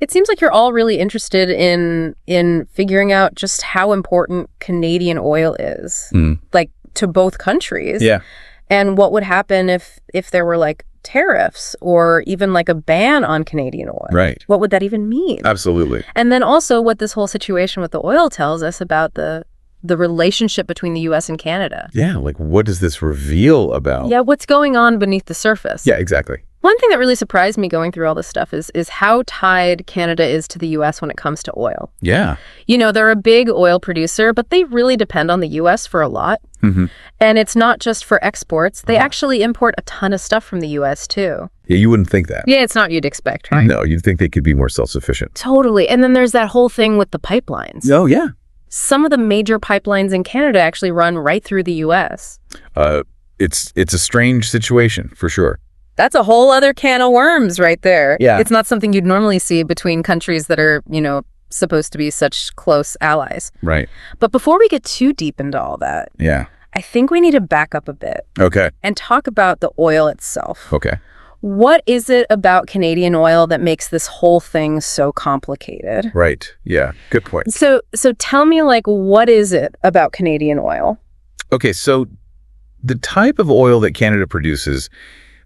It seems like you're all really interested in figuring out just how important Canadian oil is, like to both countries. Yeah. And what would happen if there were like tariffs or even like a ban on Canadian oil? Right. What would that even mean? Absolutely. And then also what this whole situation with the oil tells us about the relationship between the U.S. and Canada. Yeah, like what does this reveal about? Yeah, what's going on beneath the surface? Yeah, exactly. One thing that really surprised me going through all this stuff is how tied Canada is to the U.S. when it comes to oil. Yeah. You know, they're a big oil producer, but they really depend on the U.S. for a lot. And it's not just for exports. They actually import a ton of stuff from the U.S. too. Yeah, you wouldn't think that. Yeah, it's not what you'd expect, right? No, you'd think they could be more self-sufficient. Totally. And then there's that whole thing with the pipelines. Oh, yeah. Some of the major pipelines in Canada actually run right through the U.S. It's a strange situation, for sure. That's a whole other can of worms right there. Yeah. It's not something you'd normally see between countries that are, you know, supposed to be such close allies. Right. But before we get too deep into all that, Yeah. I think we need to back up a bit Okay. and talk about the oil itself. Okay. What is it about Canadian oil that makes this whole thing so complicated? Right. Yeah. Good point. So tell me, like, what is it about Canadian oil? Okay, so the type of oil that Canada produces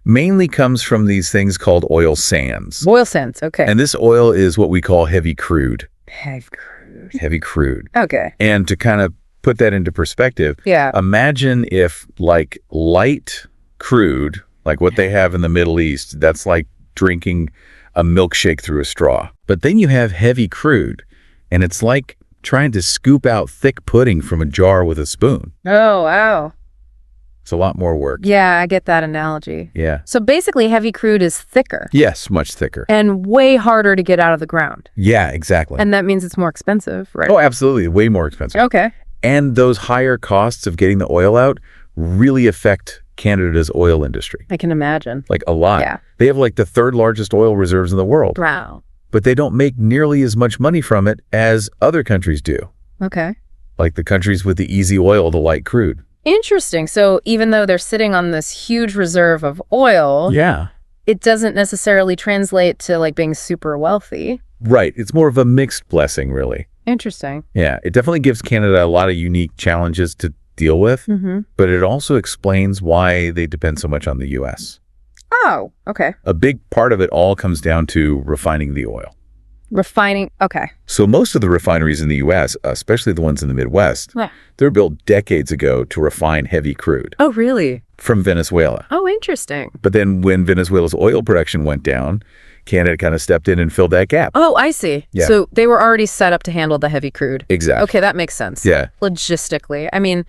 mainly comes from these things called oil sands. Oil sands, okay. And this oil is what we call heavy crude. Heavy crude. Heavy crude. Okay. And to kind of put that into perspective, Yeah. imagine if like light crude, like what they have in the Middle East, that's like drinking a milkshake through a straw. But then you have heavy crude, and it's like trying to scoop out thick pudding from a jar with a spoon. Oh, wow. It's a lot more work. Yeah, I get that analogy. Yeah. So basically, heavy crude is thicker Yes, much thicker. and way harder to get out of the ground. Yeah, exactly. And that means it's more expensive, right? Oh, absolutely. Way more expensive. Okay. And those higher costs of getting the oil out really affect Canada's oil industry. I can imagine. Like a lot. Yeah. They have like the third largest oil reserves in the world. Wow. But they don't make nearly as much money from it as other countries do. Okay. Like the countries with the easy oil, the light crude. Interesting. So even though they're sitting on this huge reserve of oil, Yeah. it doesn't necessarily translate to like being super wealthy. Right. It's more of a mixed blessing, really. Interesting. Yeah. It definitely gives Canada a lot of unique challenges to deal with, but it also explains why they depend so much on the U.S. Oh, okay. A big part of it all comes down to refining the oil. Refining. Okay. So most of the refineries in the U.S., especially the ones in the Midwest, Yeah. they're built decades ago to refine heavy crude Oh, really? from Venezuela. Oh, interesting. But then when Venezuela's oil production went down, Canada kind of stepped in and filled that gap. Oh, I see. Yeah. So they were already set up to handle the heavy crude. Exactly. Okay, that makes sense. Yeah. Logistically. I mean,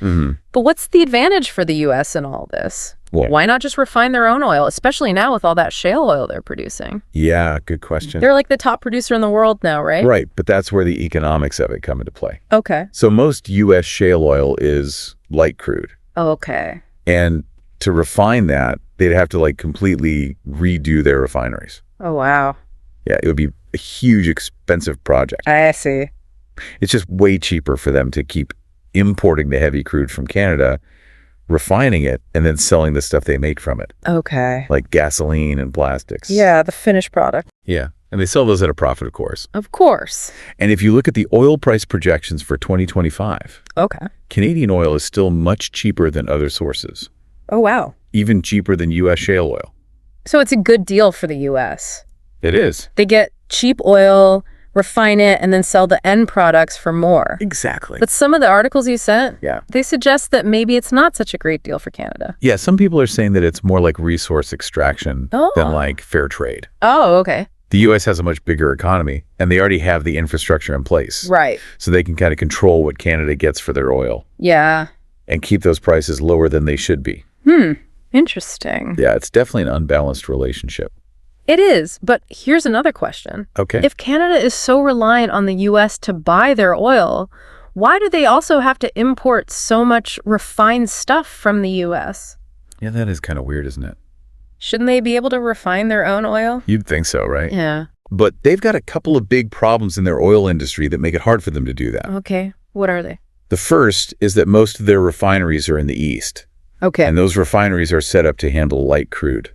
but what's the advantage for the U.S. in all this? Well- Why not just refine their own oil, especially now with all that shale oil they're producing? Yeah, good question. They're like the top producer in the world now, right? Right, but that's where the economics of it come into play. Okay. So most U.S. shale oil is light crude. Okay. And to refine that, they'd have to like completely redo their refineries. Oh, wow. Yeah, it would be a huge, expensive project. I see. It's just way cheaper for them to keep importing the heavy crude from Canada, refining it, and then selling the stuff they make from it, Okay. like gasoline and plastics. Yeah, the finished product. Yeah. And they sell those at a profit, of course. Of course. And if you look at the oil price projections for 2025, Okay. Canadian oil is still much cheaper than other sources, Oh, wow. even cheaper than U.S. shale oil. So it's a good deal for the U.S. It is. They get cheap oil, refine it, and then sell the end products for more. Exactly. But some of the articles you sent, Yeah. they suggest that maybe it's not such a great deal for Canada. Yeah, some people are saying that it's more like resource extraction Oh. than like fair trade. Oh, okay. The U.S. has a much bigger economy, and they already have the infrastructure in place. Right. So they can kind of control what Canada gets for their oil Yeah. and keep those prices lower than they should be. Interesting. Yeah, it's definitely an unbalanced relationship. It is. But here's another question. Okay. If Canada is so reliant on the U.S. to buy their oil, why do they also have to import so much refined stuff from the U.S.? Yeah, that is kind of weird, isn't it? Shouldn't they be able to refine their own oil? You'd think so, right? Yeah. But they've got a couple of big problems in their oil industry that make it hard for them to do that. Okay. What are they? The first is that most of their refineries are in the east, Okay. and those refineries are set up to handle light crude.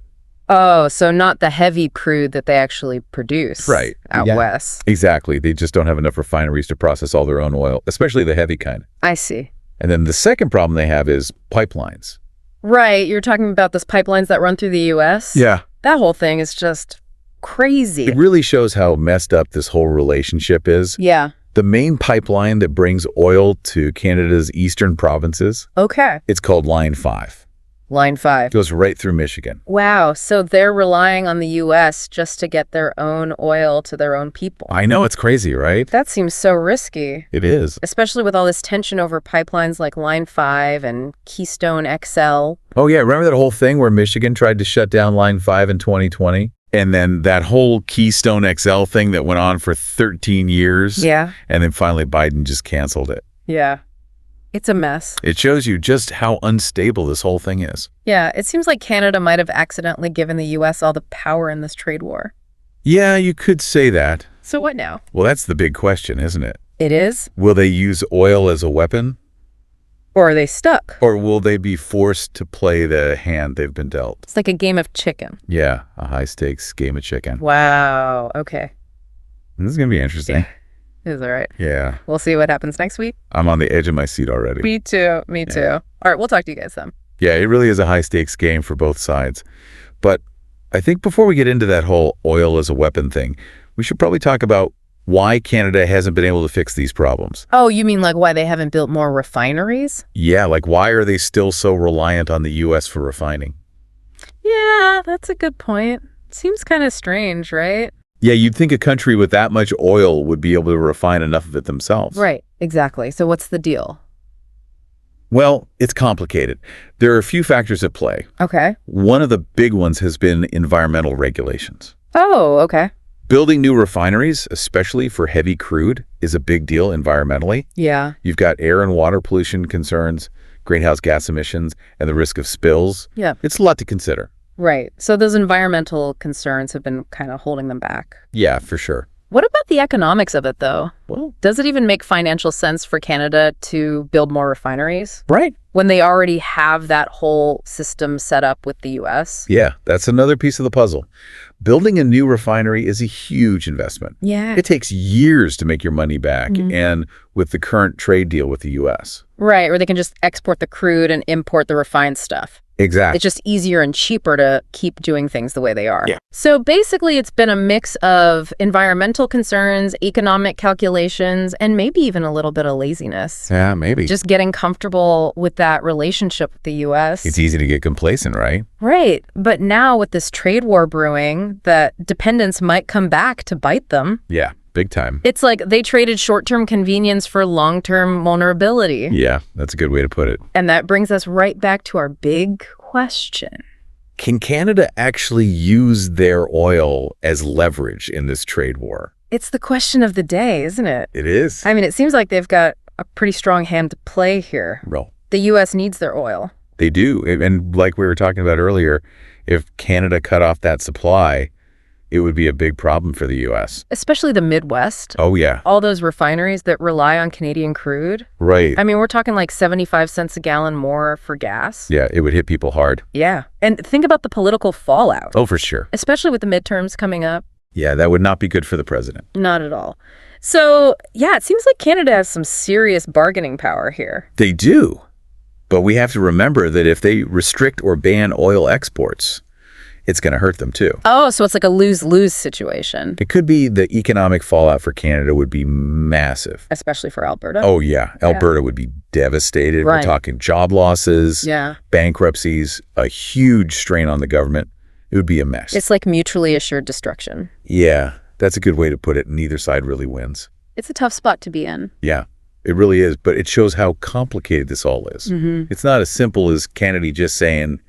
Oh, so not the heavy crude that they actually produce Right. out Yeah. west. Exactly. They just don't have enough refineries to process all their own oil, especially the heavy kind. I see. And then the second problem they have is pipelines. Right, you're talking about those pipelines that run through the U.S.? Yeah. That whole thing is just crazy. It really shows how messed up this whole relationship is. Yeah. The main pipeline that brings oil to Canada's eastern provinces, Okay. it's called Line 5. Line 5. It goes right through Michigan. Wow, so they're relying on the U.S. just to get their own oil to their own people. I know, it's crazy, right? That seems so risky, It is. especially with all this tension over pipelines like Line 5 and Keystone XL. Oh, yeah. Remember that whole thing where Michigan tried to shut down Line 5 in 2020? And then that whole Keystone XL thing that went on for 13 years. Yeah. And then finally Biden just canceled it. Yeah. It's a mess. It shows you just how unstable this whole thing is. Yeah, it seems like Canada might have accidentally given the U.S. all the power in this trade war. Yeah, you could say that. So what now? Well, that's the big question, isn't it? It is? Will they use oil as a weapon? Or are they stuck? Or will they be forced to play the hand they've been dealt? It's like a game of chicken. Yeah, a high-stakes game of chicken. Wow, okay. This is going to be interesting. Is all right. Yeah. We'll see what happens next week. I'm on the edge of my seat already. Me too. Me too. All right, we'll talk to you guys then. Yeah, it really is a high-stakes game for both sides. But I think before we get into that whole oil as a weapon thing, we should probably talk about why Canada hasn't been able to fix these problems. Oh, you mean like why they haven't built more refineries? Yeah, like why are they still so reliant on the U.S. for refining? Yeah, that's a good point. Seems kind of strange, right? Yeah, you'd think a country with that much oil would be able to refine enough of it themselves. Right, exactly. So what's the deal? Well, it's complicated. There are a few factors at play. Okay. One of the big ones has been environmental regulations. Oh, okay. Building new refineries, especially for heavy crude, is a big deal environmentally. Yeah. You've got air and water pollution concerns, greenhouse gas emissions, and the risk of spills. Yeah. It's a lot to consider. Right. So those environmental concerns have been kind of holding them back. Yeah, for sure. What about the economics of it, though? Well, Does it even make financial sense for Canada to build more refineries right. when they already have that whole system set up with the U.S.? Yeah, that's another piece of the puzzle. Building a new refinery is a huge investment. Yeah. It takes years to make your money back, and with the current trade deal with the U.S. Right, or they can just export the crude and import the refined stuff. Exactly. It's just easier and cheaper to keep doing things the way they are. Yeah. So basically, it's been a mix of environmental concerns, economic calculations, and maybe even a little bit of laziness. Yeah, maybe. Just getting comfortable with that relationship with the U.S. It's easy to get complacent, right? Right. But now with this trade war brewing, that dependence might come back to bite them. Yeah, big time. It's like they traded short-term convenience for long-term vulnerability. Yeah, that's a good way to put it. And that brings us right back to our big question. Can Canada actually use their oil as leverage in this trade war? It's the question of the day, isn't it? It is. I mean, it seems like they've got a pretty strong hand to play here. Well, The U.S. needs their oil. they do. And like we were talking about earlier, if Canada cut off that supply, it would be a big problem for the U.S. Especially the Midwest. Oh, yeah. All those refineries that rely on Canadian crude. Right. I mean, we're talking like 75 cents a gallon more for gas. Yeah, it would hit people hard. Yeah. And think about the political fallout. Oh, for sure. Especially with the midterms coming up. Yeah, that would not be good for the president. Not at all. So, yeah, it seems like Canada has some serious bargaining power here. They do. But we have to remember that if they restrict or ban oil exports, it's going to hurt them too. Oh, so it's like a lose-lose situation. It could be the economic fallout for Canada would be massive. Especially for Alberta. Oh, yeah. Alberta would be devastated. Right. We're talking job losses, Yeah. bankruptcies, a huge strain on the government. It would be a mess. It's like mutually assured destruction. Yeah, that's a good way to put it. Neither side really wins. It's a tough spot to be in. Yeah, it really is. But it shows how complicated this all is. It's not as simple as Canada just saying,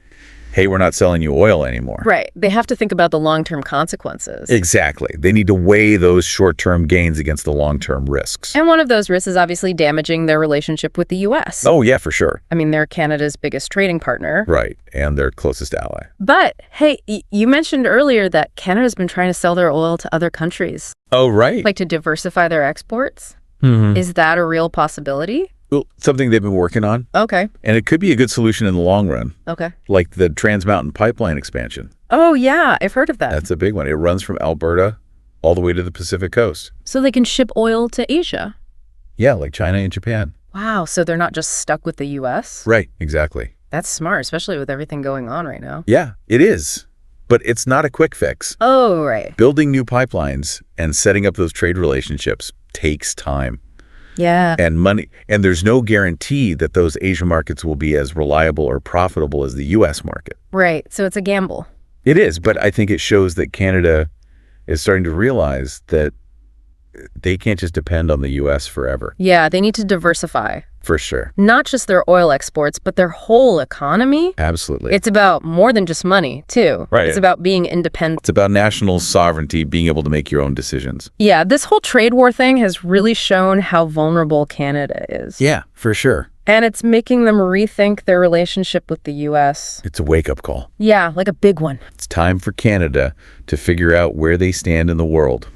hey, we're not selling you oil anymore. Right. They have to think about the long-term consequences. Exactly. They need to weigh those short-term gains against the long-term risks. And one of those risks is obviously damaging their relationship with the U.S. Oh, yeah, for sure. I mean, they're Canada's biggest trading partner. Right. And their closest ally. But, hey, you mentioned earlier that Canada's been trying to sell their oil to other countries, Oh, right. like to diversify their exports. Is that a real possibility? Well, something they've been working on, Okay. and it could be a good solution in the long run, Okay. like the Trans Mountain Pipeline expansion. Oh, yeah, I've heard of that. That's a big one. It runs from Alberta all the way to the Pacific coast. So they can ship oil to Asia. Yeah, like China and Japan. Wow, so they're not just stuck with the U.S.? Right, exactly. That's smart, especially with everything going on right now. Yeah, it is. But it's not a quick fix. Oh, right. Building new pipelines and setting up those trade relationships takes time Yeah. and money. And there's no guarantee that those Asian markets will be as reliable or profitable as the U.S. market. Right, so it's a gamble. It is, but I think it shows that Canada is starting to realize that they can't just depend on the U.S. forever. Yeah, they need to diversify. For sure. Not just their oil exports, but their whole economy. Absolutely. It's about more than just money, too. Right. It's about being independent. It's about national sovereignty, being able to make your own decisions. Yeah, this whole trade war thing has really shown how vulnerable Canada is. Yeah, for sure. And it's making them rethink their relationship with the U.S. It's a wake-up call. Yeah, like a big one. It's time for Canada to figure out where they stand in the world.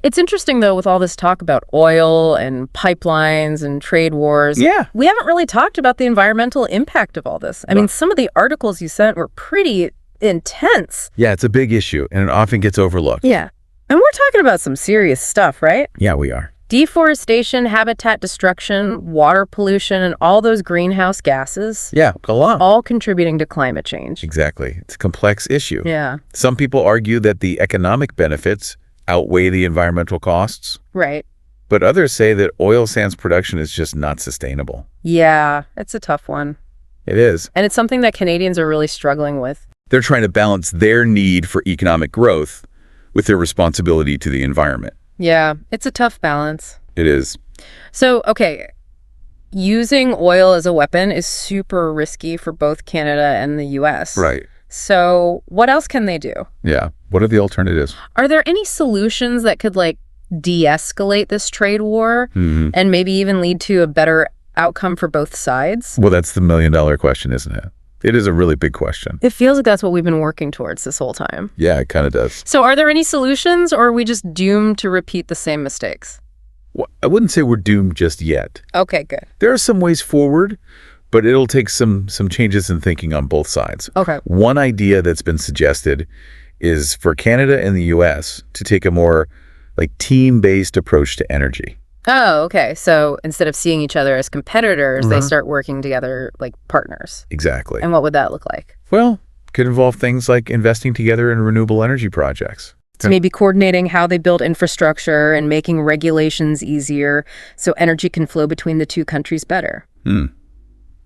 It's interesting, though, with all this talk about oil and pipelines and trade wars. Yeah. We haven't really talked about the environmental impact of all this. I mean, some of the articles you sent were pretty intense. Yeah, it's a big issue, and it often gets overlooked. Yeah. And we're talking about some serious stuff, right? Yeah, we are. Deforestation, habitat destruction, water pollution, and all those greenhouse gases. Yeah, a lot. All contributing to climate change. Exactly. It's a complex issue. Yeah. Some people argue that the economic benefits outweigh the environmental costs, Right. but others say that oil sands production is just not sustainable. Yeah, it's a tough one. It is. And it's something that Canadians are really struggling with. They're trying to balance their need for economic growth with their responsibility to the environment. Yeah, it's a tough balance. It is. So, okay, using oil as a weapon is super risky for both Canada and the U.S. Right. So what else can they do? Yeah. What are the alternatives? Are there any solutions that could, like, de-escalate this trade war and maybe even lead to a better outcome for both sides? Well, that's the million-dollar question, isn't it? It is a really big question. It feels like that's what we've been working towards this whole time. Yeah, it kind of does. So are there any solutions, or are we just doomed to repeat the same mistakes? Well, I wouldn't say we're doomed just yet. Okay, good. There are some ways forward, but it'll take some changes in thinking on both sides. Okay. One idea that's been suggested is for Canada and the U.S. to take a more like team-based approach to energy. Oh, okay. So instead of seeing each other as competitors, they start working together like partners. Exactly. And what would that look like? Well, could involve things like investing together in renewable energy projects. So maybe coordinating how they build infrastructure and making regulations easier so energy can flow between the two countries better.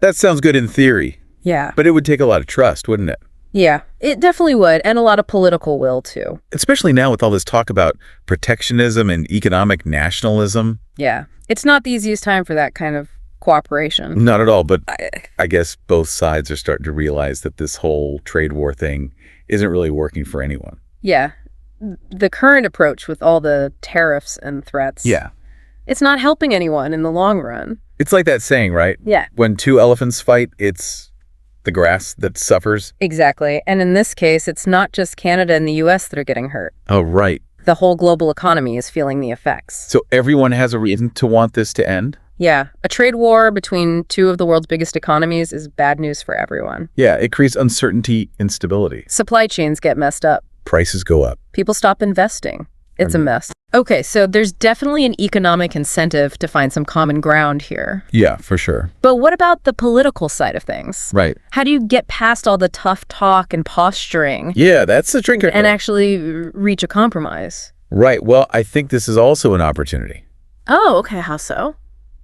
That sounds good in theory, Yeah. but it would take a lot of trust, wouldn't it? Yeah, it definitely would. And a lot of political will, too. Especially now with all this talk about protectionism and economic nationalism. Yeah. It's not the easiest time for that kind of cooperation. Not at all, but I guess both sides are starting to realize that this whole trade war thing isn't really working for anyone. Yeah. The current approach with all the tariffs and threats. Yeah. It's not helping anyone in the long run. It's like that saying, right? Yeah. When two elephants fight, it's the grass that suffers. Exactly. And in this case, it's not just Canada and the U.S. that are getting hurt. Oh, right. The whole global economy is feeling the effects. So everyone has a reason to want this to end? Yeah. A trade war between two of the world's biggest economies is bad news for everyone. Yeah, it creates uncertainty, instability. Supply chains get messed up. Prices go up. People stop investing. It's a mess. Okay, so there's definitely an economic incentive to find some common ground here. Yeah, for sure. But what about the political side of things? Right. How do you get past all the tough talk and posturing Yeah, that's the trick. and actually reach a compromise? Right. Well, I think this is also an opportunity. Oh, okay. How so?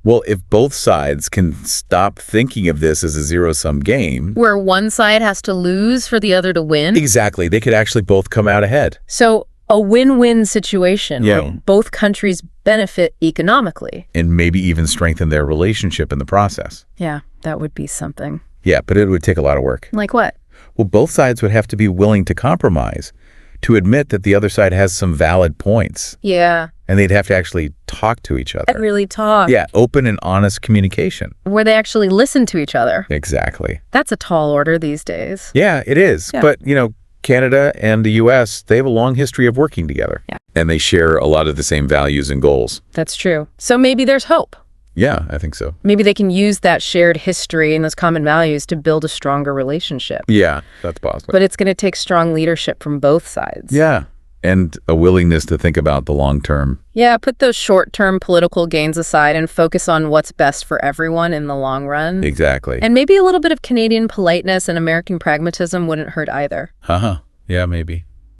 Well, if both sides can stop thinking of this as a zero-sum game. Where one side has to lose for the other to win? Exactly. They could actually both come out ahead. So a win-win situation Yeah. where both countries benefit economically. And maybe even strengthen their relationship in the process. Yeah, that would be something. Yeah, but it would take a lot of work. Like what? Well, both sides would have to be willing to compromise, to admit that the other side has some valid points. Yeah. And they'd have to actually talk to each other. Really talk. Yeah, open and honest communication. Where they actually listen to each other. Exactly. That's a tall order these days. Yeah, it is. Yeah. But, Canada and the U.S., they have a long history of working together. Yeah. And they share a lot of the same values and goals. That's true. So maybe there's hope. Yeah, I think so. Maybe they can use that shared history and those common values to build a stronger relationship. Yeah, that's possible. But it's going to take strong leadership from both sides. Yeah, and a willingness to think about the long term. Yeah, put those short-term political gains aside and focus on what's best for everyone in the long run. Exactly. And maybe a little bit of Canadian politeness and American pragmatism wouldn't hurt either. Yeah, maybe.